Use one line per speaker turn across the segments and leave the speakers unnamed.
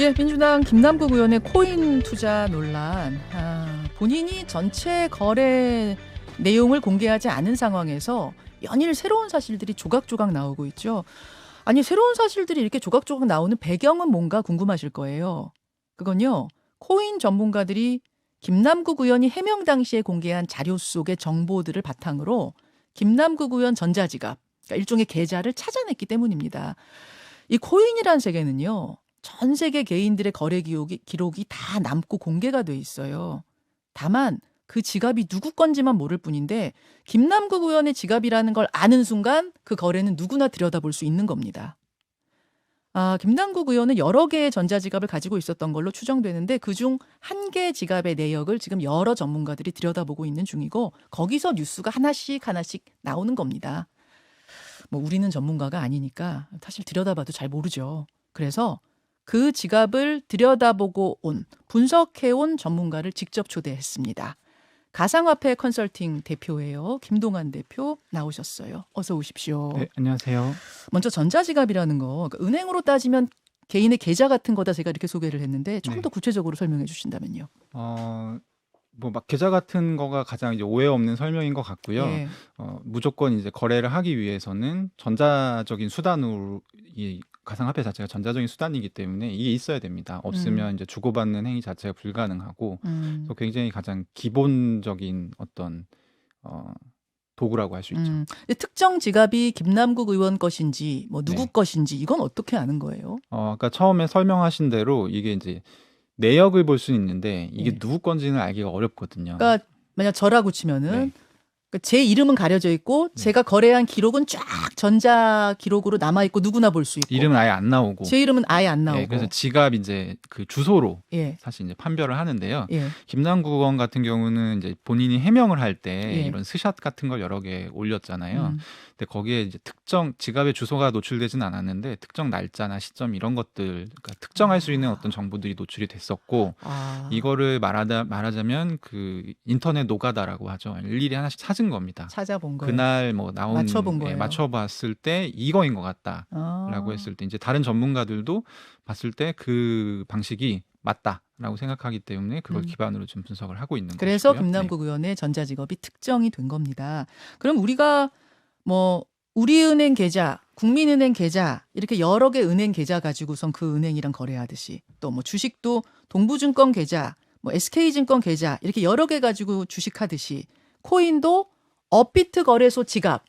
예, 민주당 김남국 의원의 코인 투자 논란. 본인이 전체 거래 내용을 공개하지 않은 상황에서 연일 새로운 사실들이 조각조각 나오고 있죠. 아니, 새로운 사실들이 이렇게 조각조각 나오는 배경은 뭔가 궁금하실 거예요. 그건요, 코인 전문가들이 김남국 의원이 해명 당시에 공개한 자료 속의 정보들을 바탕으로 김남국 의원 전자지갑, 그러니까 일종의 계좌를 찾아냈기 때문입니다. 이 코인이란 세계는요, 전 세계 개인들의 거래 기록이 다 남고 공개가 돼 있어요. 다만 그 지갑이 누구 건지만 모를 뿐인데 김남국 의원의 지갑이라는 걸 아는 순간 그 거래는 누구나 들여다볼 수 있는 겁니다. 김남국 의원은 여러 개의 전자지갑을 가지고 있었던 걸로 추정되는데 그중 한 개의 지갑의 내역을 지금 여러 전문가들이 들여다보고 있는 중이고 거기서 뉴스가 하나씩 나오는 겁니다. 뭐 우리는 전문가가 아니니까 사실 들여다봐도 잘 모르죠. 그래서 그 지갑을 들여다보고 분석해온 전문가를 직접 초대했습니다. 가상화폐 컨설팅 대표예요. 김동완 대표 나오셨어요. 어서 오십시오.
네, 안녕하세요.
먼저 전자지갑이라는 거, 그러니까 은행으로 따지면 개인의 계좌 같은 거다 제가 이렇게 소개를 했는데 조금 더 구체적으로 설명해 주신다면요.
뭐 막 계좌 같은 거가 가장 이제 오해 없는 설명인 것 같고요.
예.
무조건 이제 거래를 하기 위해서는 전자적인 수단으로 이 가상화폐 자체가 전자적인 수단이기 때문에 이게 있어야 됩니다. 없으면 이제 주고받는 행위 자체가 불가능하고 그래서 굉장히 가장 기본적인 어떤 도구라고 할 수 있죠.
근데 특정 지갑이 김남국 의원 것인지 뭐 누구
네.
것인지 이건 어떻게 아는 거예요?
아까 처음에 설명하신 대로 이게 이제 내역을 볼 수는 있는데 이게
네.
누구 건지는 알기가 어렵거든요.
그러니까 만약 저라고 치면은
네.
그러니까 제 이름은 가려져 있고
네.
제가 거래한 기록은 쫙 전자 기록으로 남아 있고 누구나 볼 수 있고
이름은 아예 안 나오고.
제 이름은 아예 안 나오고.
예, 그래서 지갑 이제 그 주소로
예.
사실 이제 판별을 하는데요.
예.
김남국 의원 같은 경우는 이제 본인이 해명을 할 때
예.
이런 스샷 같은 걸 여러 개 올렸잖아요. 근데 거기에 이제 특정 지갑의 주소가 노출되진 않았는데 특정 날짜나 시점 이런 것들, 그러니까 특정할 수 있는 어떤 정보들이 노출이 됐었고 이거를 말하자면 그 인터넷 노가다라고 하죠. 일일이 하나씩 찾은 겁니다.
찾아본 거예요.
그날 뭐 나온
맞춰본 거예요.
맞춰봤을 때 이거인 것 같다라고 했을 때 이제 다른 전문가들도 봤을 때 그 방식이 맞다라고 생각하기 때문에 그걸 기반으로 좀 분석을 하고 있는
그래서
것이고요.
김남국 의원의 전자지갑이 특정이 된 겁니다. 그럼 우리가 뭐 우리은행 계좌, 국민은행 계좌 이렇게 여러 개 은행 계좌 가지고선 그 은행이랑 거래하듯이 또 뭐 주식도 동부증권 계좌, 뭐 SK증권 계좌 이렇게 여러 개 가지고 주식하듯이 코인도 업비트 거래소 지갑,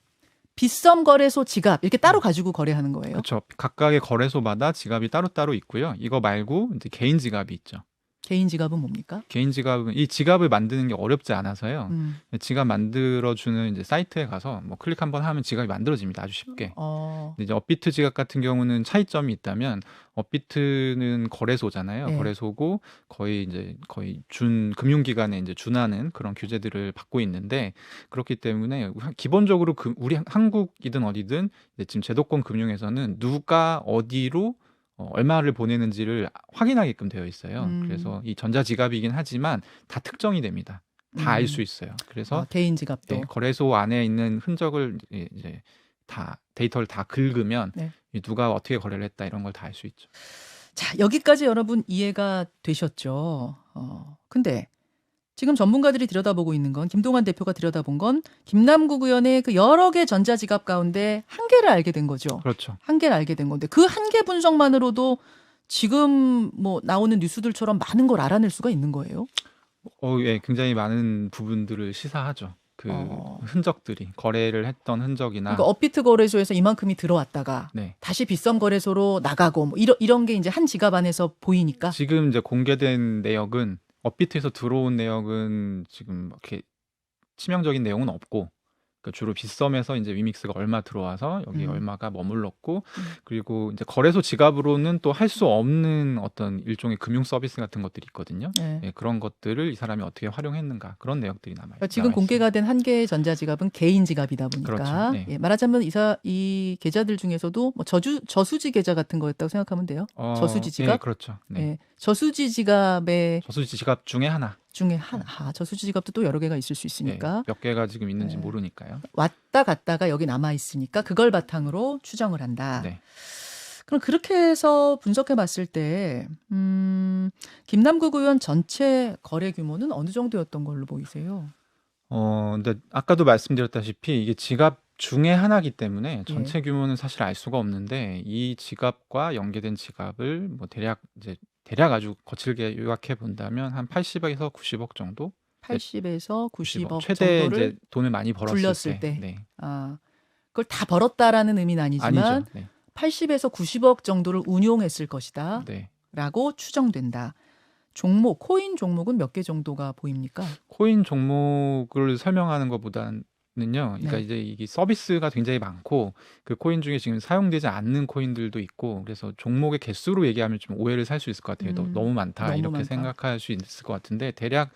빗썸 거래소 지갑 이렇게 따로 가지고 거래하는 거예요.
그렇죠. 각각의 거래소마다 지갑이 따로따로 있고요. 이거 말고 이제 개인 지갑이 있죠.
개인 지갑은 뭡니까?
개인 지갑은 이 지갑을 만드는 게 어렵지 않아서요. 지갑 만들어주는 이제 사이트에 가서 뭐 클릭 한번 하면 지갑이 만들어집니다. 아주 쉽게. 근데 이제 업비트 지갑 같은 경우는 차이점이 있다면 업비트는 거래소잖아요.
네.
거래소고 거의 금융기관에 이제 준하는 그런 규제들을 받고 있는데 그렇기 때문에 기본적으로 우리 한국이든 어디든 이제 지금 제도권 금융에서는 누가 어디로 얼마를 보내는지를 확인하게끔 되어 있어요. 그래서 이 전자지갑이긴 하지만 다 특정이 됩니다. 다 알 수 있어요. 그래서
개인 지갑도.
네, 거래소 안에 있는 흔적을 이제 다 데이터를 다 긁으면
네.
누가 어떻게 거래를 했다 이런 걸 다 알 수 있죠.
자, 여기까지 여러분 이해가 되셨죠? 근데 지금 전문가들이 들여다보고 있는 건 김동완 대표가 들여다본 건 김남국 의원의 그 여러 개 전자지갑 가운데 한 개를 알게 된 거죠.
그렇죠.
한 개를 알게 된 건데 그 한 개 분석만으로도 지금 뭐 나오는 뉴스들처럼 많은 걸 알아낼 수가 있는 거예요?
예, 굉장히 많은 부분들을 시사하죠. 그 흔적들이 거래를 했던 흔적이나
그러니까 업비트 거래소에서 이만큼이 들어왔다가
네.
다시 빗썸 거래소로 나가고 뭐 이런 게 이제 한 지갑 안에서 보이니까
지금 이제 공개된 내역은 업비트에서 들어온 내역은 지금 이렇게 치명적인 내용은 없고 그러니까 주로 빗썸에서 이제 위믹스가 얼마 들어와서 여기 얼마가 머물렀고 그리고 이제 거래소 지갑으로는 또 할 수 없는 어떤 일종의 금융 서비스 같은 것들이 있거든요.
네.
예, 그런 것들을 이 사람이 어떻게 활용했는가 그런 내역들이
그러니까 지금
남아
공개가 된 한 개의 전자지갑은 개인 지갑이다 보니까
그렇죠. 네.
예, 말하자면 이 계좌들 중에서도 뭐 저수지 계좌 같은 거였다고 생각하면 돼요. 저수지 지갑.
네, 그렇죠. 네.
예, 저수지 지갑의
저수지 지갑 중에 하나.
중에 하나. 저수지 지갑도 또 여러 개가 있을 수 있으니까
몇 개가 지금 있는지 모르니까요.
왔다 갔다가 여기 남아 있으니까 그걸 바탕으로 추정을 한다.
네.
그럼 그렇게 해서 분석해 봤을 때, 김남국 의원 전체 거래 규모는 어느 정도였던 걸로 보이세요?
근데 아까도 말씀드렸다시피 이게 지갑 중에 하나이기 때문에
예.
전체 규모는 사실 알 수가 없는데 이 지갑과 연계된 지갑을 뭐 대략 아주 거칠게 요약해 본다면 한 80억에서 90억 정도?
80에서 90억
최대
정도를
이제 돈을 많이 벌었을
굴렸을 때.
네.
아, 그걸 다 벌었다라는 의미는 아니지만
아니죠. 네.
80에서 90억 정도를 운용했을 것이다.
네.
라고 추정된다. 종목, 코인 종목은 몇 개 정도가 보입니까?
코인 종목을 설명하는 것보다는요. 그러니까
네.
이제 이게 서비스가 굉장히 많고 그 코인 중에 지금 사용되지 않는 코인들도 있고 그래서 종목의 개수로 얘기하면 좀 오해를 살 수 있을 것 같아요. 너무 많다
너무
이렇게
많다.
생각할 수 있을 것 같은데 대략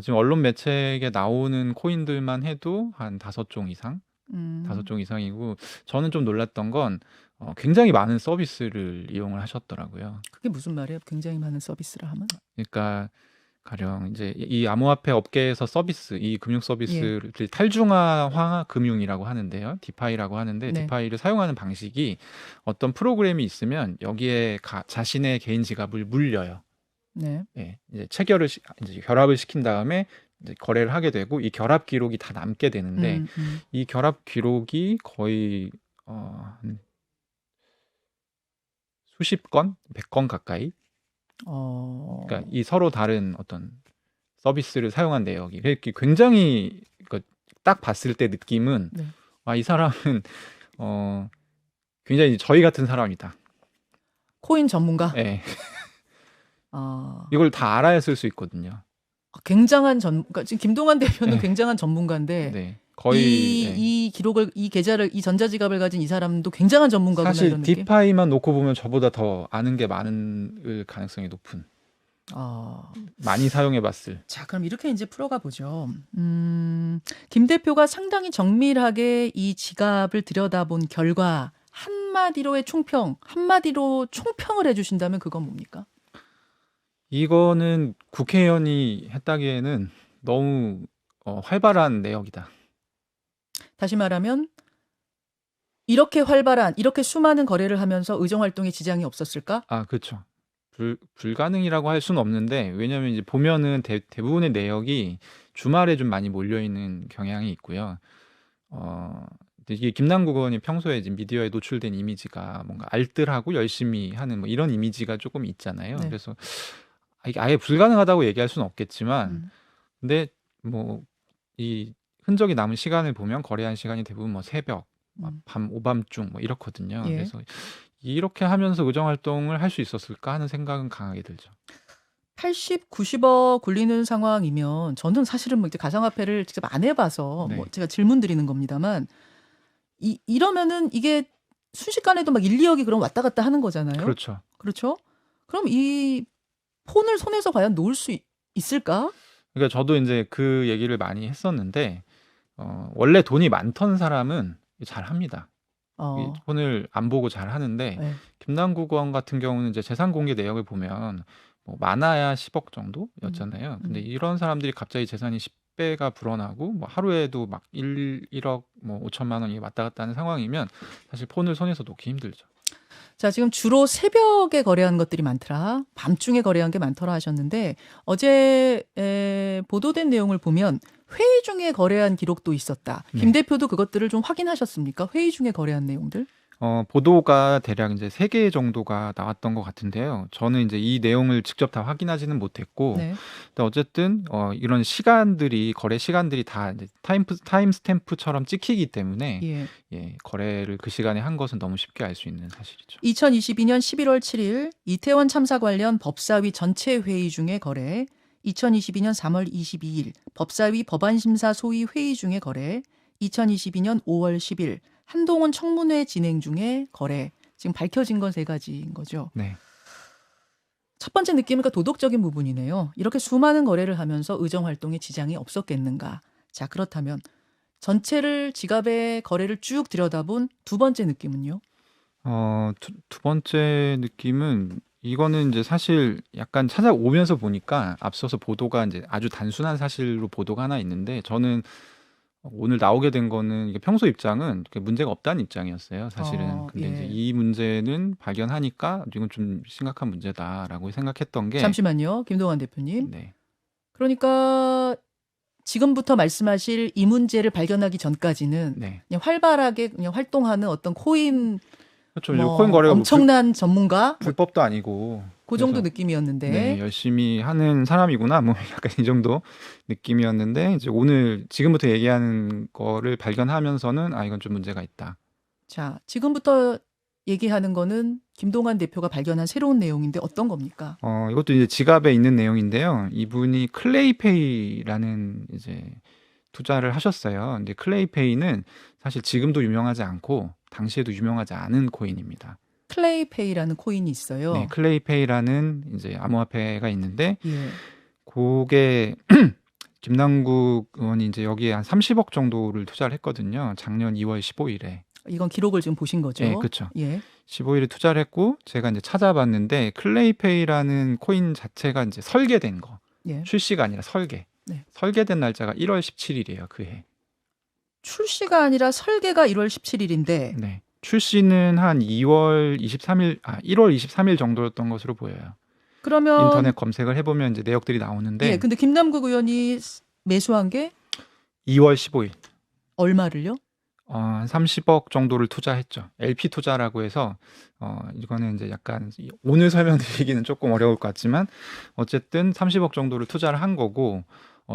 지금 언론 매체에 나오는 코인들만 해도 한 5종 이상,
음,
5종 이상이고 저는 좀 놀랐던 건 굉장히 많은 서비스를 이용을 하셨더라고요.
그게 무슨 말이에요? 굉장히 많은 서비스를 하면?
그러니까 가령 이제 이 암호화폐 업계에서 이 금융
예.
서비스를 탈중화화 금융이라고 하는데요. 디파이라고 하는데
네.
디파이를 사용하는 방식이 어떤 프로그램이 있으면 여기에 자신의 개인 지갑을 물려요.
네.
예, 이제 이제 결합을 시킨 다음에 이제 거래를 하게 되고 이 결합 기록이 다 남게 되는데 이 결합 기록이 거의 한 수십 건, 100건 가까이. 그러니까 이 서로 다른 어떤 서비스를 사용한 내역이 이렇게 굉장히 그러니까 딱 봤을 때 느낌은
네.
이 사람은 굉장히 저희 같은 사람이다.
코인 전문가?
예.
아,
이걸 다 알아야 쓸 수 있거든요.
굉장한 그러니까 지금 김동완 대표는
네.
굉장한 전문가인데
네. 거의 예.
이 기록을, 이 계좌를, 이 전자지갑을 가진 이 사람도 굉장한 전문가구나
사실
이런 느낌?
디파이만 놓고 보면 저보다 더 아는 게 많을 가능성이 높은. 많이 사용해봤을.
자, 그럼 이렇게 이제 풀어가 보죠. 김 대표가 상당히 정밀하게 이 지갑을 들여다본 결과 한마디로 총평을 해주신다면 그건 뭡니까?
이거는 국회의원이 했다기에는 너무 활발한 내역이다.
다시 말하면 이렇게 수많은 거래를 하면서 의정 활동에 지장이 없었을까?
그렇죠. 불가능이라고 할 수는 없는데 왜냐하면 이제 보면은 대부분의 내역이 주말에 좀 많이 몰려 있는 경향이 있고요. 이게 김남국 의원이 평소에 이제 미디어에 노출된 이미지가 뭔가 알뜰하고 열심히 하는 뭐 이런 이미지가 조금 있잖아요.
네.
그래서 이게 아예 불가능하다고 얘기할 수는 없겠지만, 근데 뭐 이 흔적이 남은 시간을 보면 거래한 시간이 대부분 뭐 새벽, 오밤중 뭐 이렇거든요.
예.
그래서 이렇게 하면서 의정 활동을 할 수 있었을까 하는 생각은 강하게 들죠.
80, 90억 굴리는 상황이면 저는 사실은 뭐 이제 가상화폐를 직접 안 해봐서
네.
뭐 제가 질문 드리는 겁니다만 이러면은 이게 순식간에도 막 1, 2억이 그럼 왔다 갔다 하는 거잖아요.
그렇죠.
그렇죠? 그럼 이 폰을 손에서 과연 놓을 수 있을까?
그러니까 저도 이제 그 얘기를 많이 했었는데 원래 돈이 많던 사람은 잘 합니다. 이 폰을 안 보고 잘 하는데
네.
김남국 의원 같은 경우는 이제 재산 공개 내역을 보면 뭐 많아야 10억 정도였잖아요. 근데 이런 사람들이 갑자기 재산이 10배가 불어나고 뭐 하루에도 막 1억 뭐 5천만 원이 왔다 갔다 하는 상황이면 사실 폰을 손에서 놓기 힘들죠.
자, 지금 주로 새벽에 거래한 것들이 많더라. 밤중에 거래한 게 많더라 하셨는데 어제 보도된 내용을 보면 회의 중에 거래한 기록도 있었다.
네.
김 대표도 그것들을 좀 확인하셨습니까? 회의 중에 거래한 내용들?
보도가 대략 이제 3개 정도가 나왔던 것 같은데요. 저는 이제 이 내용을 직접 다 확인하지는 못했고,
네.
근데 어쨌든 이런 거래 시간들이 다 이제 타임 스탬프처럼 찍히기 때문에
예.
거래를 그 시간에 한 것은 너무 쉽게 알 수 있는 사실이죠.
2022년 11월 7일 이태원 참사 관련 법사위 전체 회의 중에 거래, 2022년 3월 22일 법사위 법안심사 소위 회의 중에 거래, 2022년 5월 10일 한동훈 청문회 진행 중에 거래. 지금 밝혀진 건 3가지인 거죠.
네.
첫 번째 느낌은 도덕적인 부분이네요. 이렇게 수많은 거래를 하면서 의정 활동에 지장이 없었겠는가. 자, 그렇다면 전체를 지갑의 거래를 쭉 들여다본 두 번째 느낌은요?
두 번째 느낌은 이거는 이제 사실 약간 찾아오면서 보니까 앞서서 보도가 이제 아주 단순한 사실로 보도가 하나 있는데 저는 오늘 나오게 된 거는 이게 평소 입장은 그게 문제가 없다는 입장이었어요, 사실은.
어,
근데 이제
예.
이 문제는 발견하니까 이건 좀 심각한 문제다라고 생각했던 게
잠시만요, 김동완 대표님.
네.
그러니까 지금부터 말씀하실 이 문제를 발견하기 전까지는
네.
그냥 활발하게 그냥 활동하는 어떤 코인
그렇죠.
뭐
코인 거래가 뭐
엄청난 전문가
불법도 아니고
그 정도
그래서
느낌이었는데
네, 열심히 하는 사람이구나. 뭐 약간 이 정도 느낌이었는데 이제 오늘 지금부터 얘기하는 거를 발견하면서는 아 이건 좀 문제가 있다.
자, 지금부터 얘기하는 거는 김동완 대표가 발견한 새로운 내용인데 어떤 겁니까?
이것도 이제 지갑에 있는 내용인데요. 이분이 클레이페이라는 이제 투자를 하셨어요. 근데 클레이페이는 사실 지금도 유명하지 않고 당시에도 유명하지 않은 코인입니다.
클레이페이라는 코인이 있어요.
네, 클레이페이라는 이제 암호화폐가 있는데
예.
그게 김남국 의원이 이제 여기에 한 30억 정도를 투자를 했거든요. 작년 2월 15일에.
이건 기록을 지금 보신 거죠?
네, 그렇죠.
예.
15일에 투자를 했고 제가 이제 찾아봤는데 클레이페이라는 코인 자체가 이제 설계된 거.
예.
출시가 아니라 설계.
네.
설계된 날짜가 1월 17일이에요. 그 해.
출시가 아니라 설계가 1월 17일인데
네. 출시는 한 1월 23일 정도였던 것으로 보여요.
그러면
인터넷 검색을 해보면 이제 내역들이 나오는데
예, 근데 김남국 의원이 매수한 게
2월 15일
얼마를요?
한 30억 정도를 투자했죠. LP 투자라고 해서 이거는 이제 약간 오늘 설명드리기는 조금 어려울 것 같지만 어쨌든 30억 정도를 투자를 한 거고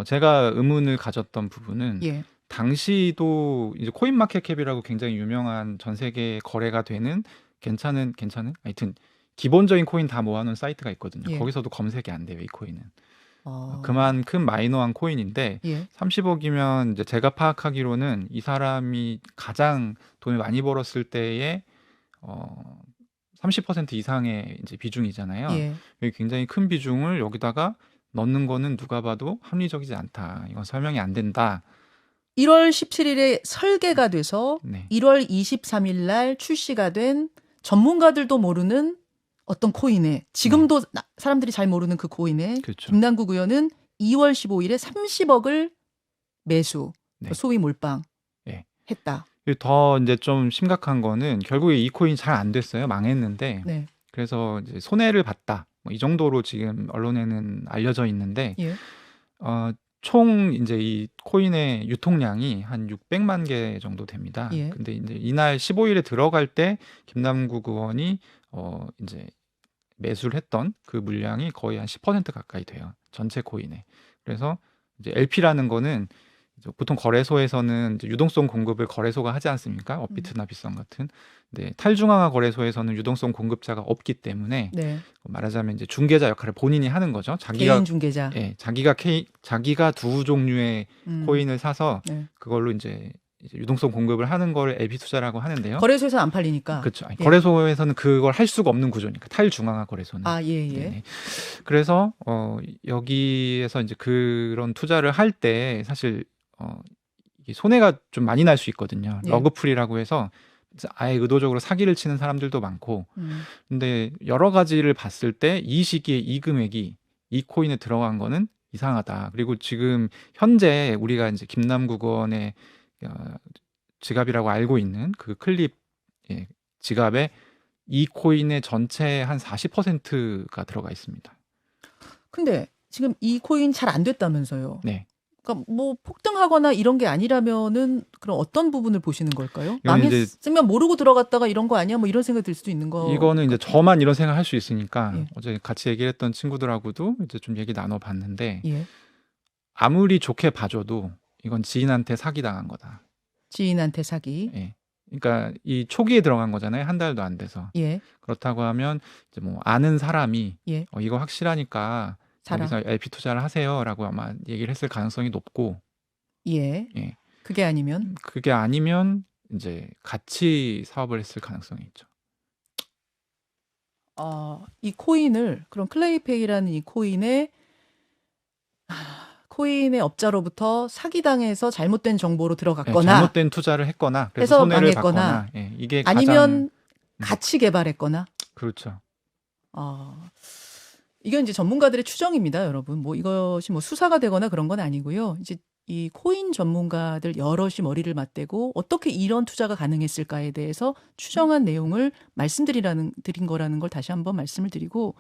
제가 의문을 가졌던 부분은
예.
당시도 이제 코인마켓캡이라고 굉장히 유명한 전 세계 거래가 되는 괜찮은 하여튼 기본적인 코인 다 모아놓은 사이트가 있거든요.
예.
거기서도 검색이 안 돼요, 이 코인은.
어.
그만큼 마이너한 코인인데
예.
30억이면 이제 제가 파악하기로는 이 사람이 가장 돈을 많이 벌었을 때의 30% 이상의 이제 비중이잖아요.
예.
여기 굉장히 큰 비중을 여기다가 넣는 거는 누가 봐도 합리적이지 않다. 이건 설명이 안 된다.
1월 17일에 설계가 돼서
네.
1월 23일 날 출시가 된 전문가들도 모르는 어떤 코인에 지금도 사람들이 잘 모르는 그 코인에
그렇죠.
김남국 의원은 2월 15일에 30억을 매수,
네.
소위 몰빵
네.
했다.
더 이제 좀 심각한 거는 결국에 이 코인 잘 안 됐어요. 망했는데.
네.
그래서 이제 손해를 봤다. 뭐 이 정도로 지금 언론에는 알려져 있는데
예.
총 이제 이 코인의 유통량이 한 600만 개 정도 됩니다.
예.
근데 이제 이날 15일에 들어갈 때 김남국 의원이 이제 매수를 했던 그 물량이 거의 한 10% 가까이 돼요. 전체 코인에. 그래서 이제 LP라는 거는 이제 보통 거래소에서는 이제 유동성 공급을 거래소가 하지 않습니까? 업비트나 비썸 같은. 근데 탈중앙화 거래소에서는 유동성 공급자가 없기 때문에
네.
말하자면 이제 중개자 역할을 본인이 하는 거죠. 자기가
개인 중개자.
예, 자기가 두 종류의 코인을 사서
네.
그걸로 이제 유동성 공급을 하는 걸 LP 투자라고 하는데요.
거래소에서 안 팔리니까.
그렇죠.
예.
거래소에서는 그걸 할 수가 없는 구조니까 탈중앙화 거래소는.
아, 예, 예.
네네. 그래서 여기에서 이제 그런 투자를 할 때 사실 이게 손해가 좀 많이 날 수 있거든요.
예.
러그풀이라고 해서 아예 의도적으로 사기를 치는 사람들도 많고. 근데 여러 가지를 봤을 때 이 시기에 이 금액이 이 코인에 들어간 거는 이상하다. 그리고 지금 현재 우리가 이제 김남국 의원의 지갑이라고 알고 있는 그 클립 지갑에 이 코인의 전체 한 40%가 들어가 있습니다.
근데 지금 이 코인 잘 안 됐다면서요.
네.
그러니까 뭐 폭등하거나 이런 게 아니라면은 그럼 어떤 부분을 보시는 걸까요?
이건 이제
망했으면 모르고 들어갔다가 이런 거 아니야? 뭐 이런 생각이 들 수도 있는 거.
이거는 이제 저만 이런 생각 할 수 있으니까
예.
어제 같이 얘기했던 친구들하고도 이제 좀 얘기 나눠봤는데
예.
아무리 좋게 봐줘도 이건 지인한테 사기당한 거다.
지인한테 사기.
예. 그러니까 이 초기에 들어간 거잖아요. 한 달도 안 돼서.
예.
그렇다고 하면 이제 뭐 아는 사람이
예.
이거 확실하니까
사라.
여기서 LP 투자를 하세요라고 아마 얘기를 했을 가능성이 높고.
예.
예.
그게 아니면
그게 아니면 이제 같이 사업을 했을 가능성이 있죠.
이 코인을 그럼 클레이페이라는 이 코인의 업자로부터 사기당해서 잘못된 정보로
예,
들어갔거나
잘못된 투자를 했거나 그래서
해서
손해를
망했거나,
봤거나 예, 이게
아니면
가장
같이 개발했거나.
그렇죠.
이건 이제 전문가들의 추정입니다, 여러분. 뭐 이것이 뭐 수사가 되거나 그런 건 아니고요. 이제 이 코인 전문가들 여럿이 머리를 맞대고 어떻게 이런 투자가 가능했을까에 대해서 추정한 내용을 드린 거라는 걸 다시 한번 말씀을 드리고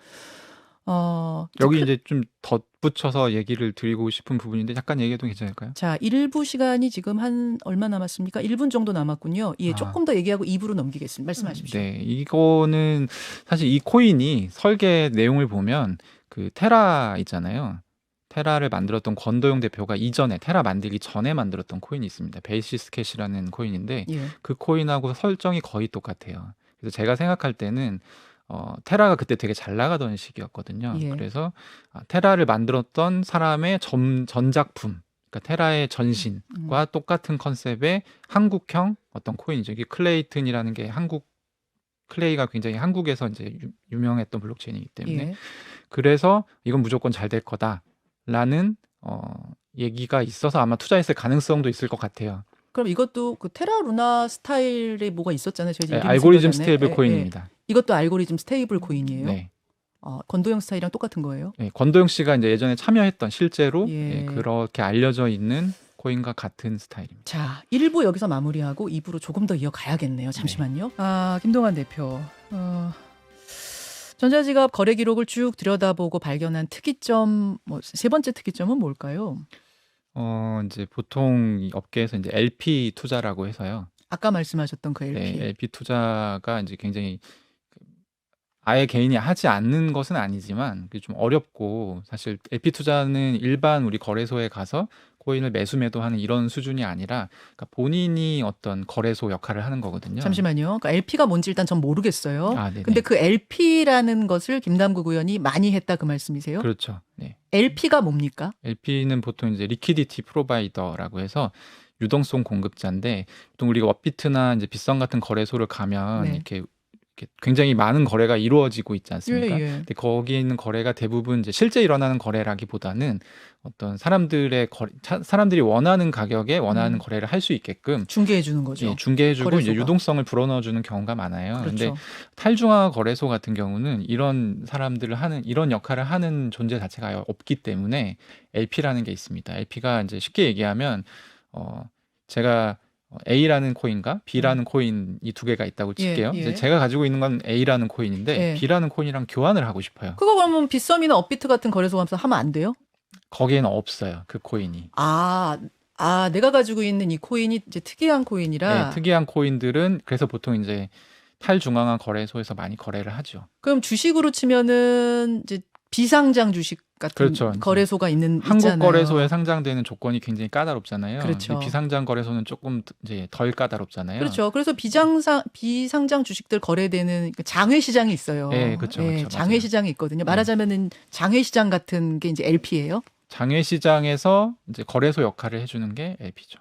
여기 이제 좀 덧붙여서 얘기를 드리고 싶은 부분인데 잠깐 얘기해도 괜찮을까요?
자, 1부 시간이 지금 한 얼마 남았습니까? 1분 정도 남았군요. 예, 조금 더 얘기하고 2부로 넘기겠습니다. 말씀하십시오.
네, 이거는 사실 이 코인이 설계 내용을 보면 그 테라 있잖아요. 테라를 만들었던 권도영 대표가 이전에 테라 만들기 전에 만들었던 코인이 있습니다. 베이시스 캐시라는 코인인데
예.
그 코인하고 설정이 거의 똑같아요. 그래서 제가 생각할 때는 테라가 그때 되게 잘 나가던 시기였거든요.
예.
그래서 테라를 만들었던 사람의 전작품, 그러니까 테라의 전신과 똑같은 컨셉의 한국형 어떤 코인이죠. 이게 클레이튼이라는 게 클레이가 굉장히 한국에서 이제 유명했던 블록체인이기 때문에
예.
그래서 이건 무조건 잘 될 거다라는 얘기가 있어서 아마 투자했을 가능성도 있을 것 같아요.
그럼 이것도 그 테라 루나 스타일의 뭐가 있었잖아요. 저희 이름이
알고리즘
생각나네.
스테이블
예,
코인입니다.
이것도 알고리즘 스테이블 코인이에요.
네.
권도영 스타일이랑 똑같은 거예요?
네, 권도영 씨가 이제 예전에 참여했던 실제로
예.
그렇게 알려져 있는 코인과 같은 스타일입니다.
자, 1부 여기서 마무리하고 2부로 조금 더 이어가야겠네요. 잠시만요. 김동환 대표. 전자지갑 거래 기록을 쭉 들여다보고 발견한 특이점, 세 번째 특이점은 뭘까요?
이제 보통 이 업계에서 이제 LP 투자라고 해서요.
아까 말씀하셨던 그 LP.
네, LP 투자가 이제 굉장히 아예 개인이 하지 않는 것은 아니지만 그게 좀 어렵고 사실 LP 투자는 일반 우리 거래소에 가서 코인을 매수 매도하는 이런 수준이 아니라 그러니까 본인이 어떤 거래소 역할을 하는 거거든요.
잠시만요. 그러니까 LP가 뭔지 일단 전 모르겠어요.
네네.
근데 그 LP라는 것을 김남국 의원이 많이 했다 그 말씀이세요?
그렇죠. 네.
LP가 뭡니까?
LP는 보통 이제 리퀴디티 프로바이더라고 해서 유동성 공급자인데 보통 우리가 업비트나 이제 빗썸 같은 거래소를 가면
네.
이렇게 굉장히 많은 거래가 이루어지고 있지 않습니까?
예.
근데 거기에 있는 거래가 대부분 이제 실제 일어나는 거래라기보다는 어떤 사람들이 원하는 가격에 원하는 거래를 할 수 있게끔
중개해 주는 거죠.
중개해주고 이제
거래소가.
유동성을 불어넣어주는 경우가 많아요.
그렇죠.
근데 탈중앙화 거래소 같은 경우는 이런 사람들을 하는 이런 역할을 하는 존재 자체가 없기 때문에 LP라는 게 있습니다. LP가 이제 쉽게 얘기하면 제가 A라는 코인과 B라는 코인 이 두 개가 있다고 칠게요.
예.
이제 제가 가지고 있는 건 A라는 코인인데
예.
B라는 코인이랑 교환을 하고 싶어요.
그거 그러면 빗썸이나 업비트 같은 거래소 가면서 하면 안 돼요?
거기에는 없어요. 그 코인이.
내가 가지고 있는 이 코인이 이제 특이한 코인이라.
네, 특이한 코인들은 그래서 보통 이제 탈중앙화 거래소에서 많이 거래를 하죠.
그럼 주식으로 치면은 이제 비상장 주식 같은
그렇죠.
거래소가
한국
있잖아요.
거래소에 상장되는 조건이 굉장히 까다롭잖아요.
그렇죠.
근데 비상장 거래소는 조금 이제 덜 까다롭잖아요.
그렇죠. 그래서 비상장 주식들 거래되는 장외 시장이 있어요.
네, 그렇죠.
장외
맞아요.
시장이 있거든요. 말하자면은 장외 시장 같은 게 이제 LP예요.
장외 시장에서 이제 거래소 역할을 해주는 게 LP죠.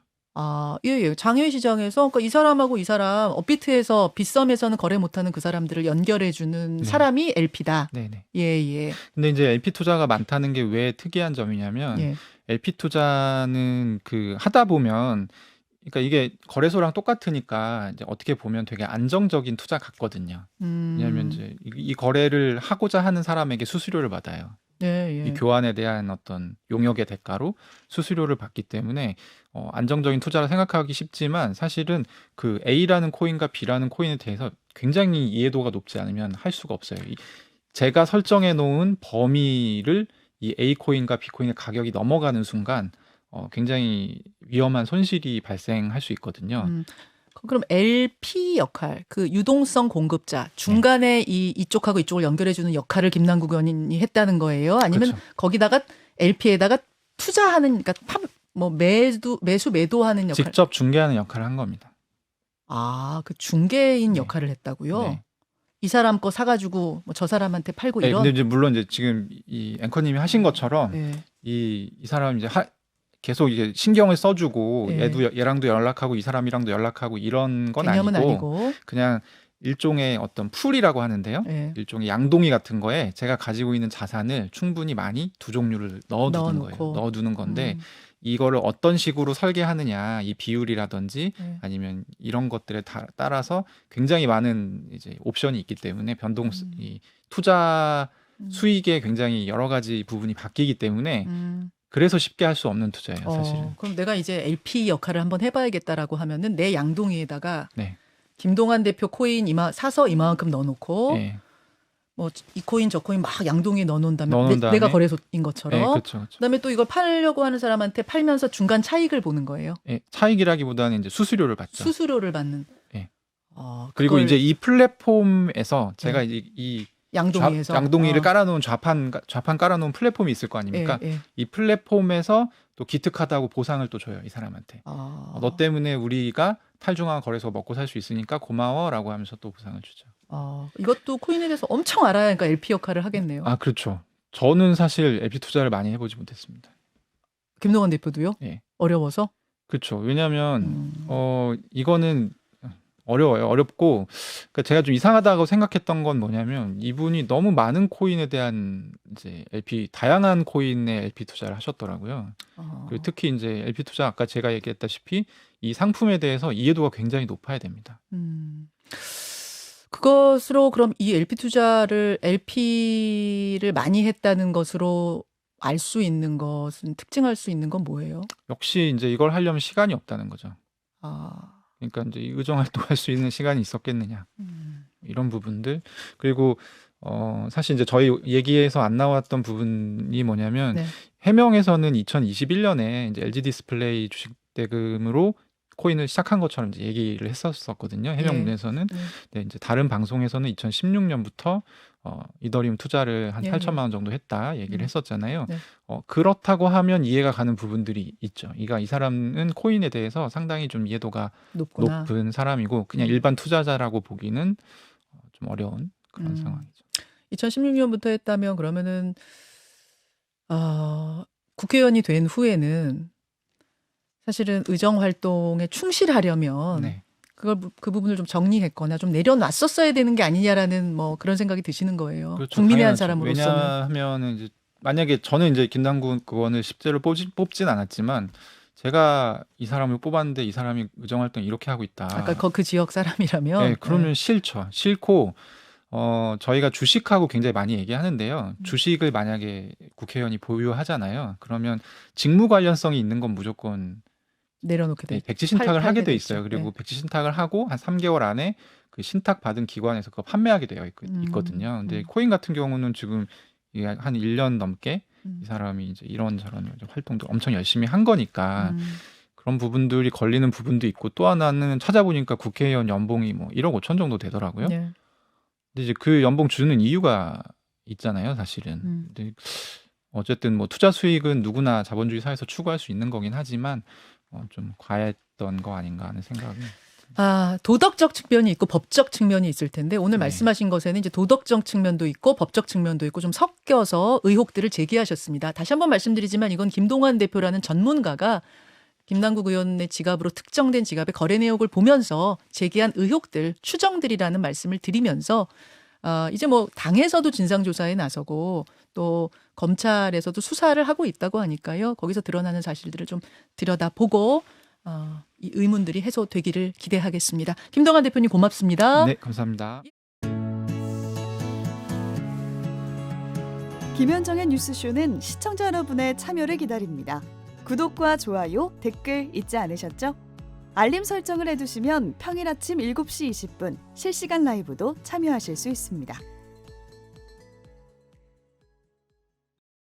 예. 장외 시장에서 그러니까 이 사람하고 이 사람 업비트에서 빗썸에서는 거래 못하는 그 사람들을 연결해 주는 사람이 LP다.
네네.
예.
근데 이제 LP 투자가 많다는 게 왜 특이한 점이냐면
예.
LP 투자는 하다 보면 그러니까 이게 거래소랑 똑같으니까 이제 어떻게 보면 되게 안정적인 투자 같거든요. 왜냐하면 이제 이 거래를 하고자 하는 사람에게 수수료를 받아요.
예.
이 교환에 대한 어떤 용역의 대가로 수수료를 받기 때문에 안정적인 투자라 생각하기 쉽지만 사실은 그 A라는 코인과 B라는 코인에 대해서 굉장히 이해도가 높지 않으면 할 수가 없어요. 제가 설정해 놓은 범위를 이 A 코인과 B 코인의 가격이 넘어가는 순간 굉장히 위험한 손실이 발생할 수 있거든요.
그럼 LP 역할, 그 유동성 공급자 중간에 이쪽하고 이쪽을 연결해주는 역할을 김남국 의원이 했다는 거예요? 아니면
그렇죠.
거기다가 LP에다가 투자하는, 그러니까 매수 매도하는 역할?
직접 중개하는 역할을 한 겁니다.
그 중개인
네.
역할을 했다고요?
네.
이 사람 거 사가지고 저 사람한테 팔고
네,
이런.
근데 이제 물론 이제 지금 이 앵커님이 하신 것처럼
네.
이 사람 이제 계속 이게 신경을 써주고
예.
얘랑도 연락하고 이 사람이랑도 연락하고 이런 건
개념은
아니고 그냥 일종의 어떤 풀이라고 하는데요.
예.
일종의 양동이 같은 거에 제가 가지고 있는 자산을 충분히 많이 두 종류를 넣어두는 건데 이거를 어떤 식으로 설계하느냐 이 비율이라든지 아니면 이런 것들에 따라서 굉장히 많은 이제 옵션이 있기 때문에 이 투자 수익에 굉장히 여러 가지 부분이 바뀌기 때문에 그래서 쉽게 할 수 없는 투자예요, 사실은.
그럼 내가 이제 LP 역할을 한번 해봐야겠다라고 하면은 내 양동이에다가
네.
김동완 대표 코인 사서 이만큼 넣어놓고
예.
뭐 이 코인 저 코인 막 양동이에 넣어놓은 다음에
넣어놓은 다음에
내가 거래소인 것처럼
예, 그렇죠.
그다음에 또 이걸 팔려고 하는 사람한테 팔면서 중간 차익을 보는 거예요.
예, 차익이라기보다는 이제 수수료를 받죠.
수수료를 받는.
예.
그걸
그리고
네.
이제 이 플랫폼에서 제가 이제 이
양동이에서
양동이를 깔아놓은 좌판 깔아놓은 플랫폼이 있을 거 아닙니까?
예, 예.
이 플랫폼에서 또 기특하다고 보상을 또 줘요, 이 사람한테. 너 때문에 우리가 탈중앙 거래소 먹고 살 수 있으니까 고마워라고 하면서 또 보상을 주죠.
이것도 코인에 대해서 엄청 알아야 그러니까 LP 역할을 하겠네요.
그렇죠. 저는 사실 LP 투자를 많이 해보지 못했습니다.
김동완 대표도요?
예.
어려워서?
그렇죠. 왜냐하면 이거는 어려워요. 어렵고, 그러니까 제가 좀 이상하다고 생각했던 건 뭐냐면 이분이 너무 많은 코인에 대한 이제 다양한 코인에 LP 투자를 하셨더라고요. 그리고 특히 이제 LP 투자 아까 제가 얘기했다시피 이 상품에 대해서 이해도가 굉장히 높아야 됩니다.
그것으로 그럼 이 LP 투자를 LP를 많이 했다는 것으로 알 수 있는 것은 특징할 수 있는 건 뭐예요?
역시 이제 이걸 하려면 시간이 없다는 거죠. 그러니까 이제 의정 활동할 수 있는 시간이 있었겠느냐 이런 부분들. 그리고 사실 이제 저희 얘기에서 안 나왔던 부분이 뭐냐면
네.
해명에서는 2021년에 이제 LG 디스플레이 주식 대금으로 코인을 시작한 것처럼 이제 얘기를 했었거든요. 해명문에서는. 네, 이제 다른 방송에서는 2016년부터 이더리움 투자를 한 8천만 원 정도 했다 얘기를 했었잖아요.
네.
그렇다고 하면 이해가 가는 부분들이 있죠. 이 사람은 코인에 대해서 상당히 좀 이해도가
높구나.
높은 사람이고 그냥 일반 투자자라고 보기는 좀 어려운 그런 상황이죠.
2016년부터 했다면 그러면은 국회의원이 된 후에는 사실은 의정 활동에 충실하려면
네.
그 부분을 좀 정리했거나 좀 내려놨었어야 되는 게 아니냐라는 뭐 그런 생각이 드시는 거예요.
그렇죠.
국민의 한
당연하죠.
사람으로서는.
왜냐하면 이제 만약에 저는 이제 김남국 의원을 10대로 뽑진 않았지만 제가 이 사람을 뽑았는데 이 사람이 의정 활동 이렇게 하고 있다.
아까 그 지역 사람이라면.
네, 그러면 싫고 저희가 주식하고 굉장히 많이 얘기하는데요. 주식을 만약에 국회의원이 보유하잖아요. 그러면 직무 관련성이 있는 건 무조건
내려놓게 돼.
백지 신탁을 하게 돼
되죠.
있어요. 그리고 백지 신탁을 하고 한 3개월 안에 그 신탁 받은 기관에서 그거 판매하게 되어 있거든요. 근데 코인 같은 경우는 지금 이게 한 1년 넘게 이 사람이 이제 이런저런 활동도 엄청 열심히 한 거니까 그런 부분들이 걸리는 부분도 있고 또 하나는 찾아보니까 국회의원 연봉이 뭐 1억 5천 정도 되더라고요.
네.
근데 이제 그 연봉 주는 이유가 있잖아요, 사실은. 근데 어쨌든 뭐 투자 수익은 누구나 자본주의 사회에서 추구할 수 있는 거긴 하지만 좀 과했던 거 아닌가 하는 생각은.
도덕적 측면이 있고 법적 측면이 있을 텐데 오늘
네.
말씀하신 것에는 이제 도덕적 측면도 있고 법적 측면도 있고 좀 섞여서 의혹들을 제기하셨습니다. 다시 한번 말씀드리지만 이건 김동완 대표라는 전문가가 김남국 의원의 지갑으로 특정된 지갑의 거래 내역을 보면서 제기한 의혹들, 추정들이라는 말씀을 드리면서 이제 뭐 당에서도 진상조사에 나서고 또 검찰에서도 수사를 하고 있다고 하니까요. 거기서 드러나는 사실들을 좀 들여다보고 이 의문들이 해소되기를 기대하겠습니다. 김동완 대표님 고맙습니다.
네, 감사합니다.
김현정의 뉴스쇼는 시청자 여러분의 참여를 기다립니다. 구독과 좋아요, 댓글 잊지 않으셨죠? 알림 설정을 해두시면 평일 아침 7시 20분 실시간 라이브도 참여하실 수 있습니다.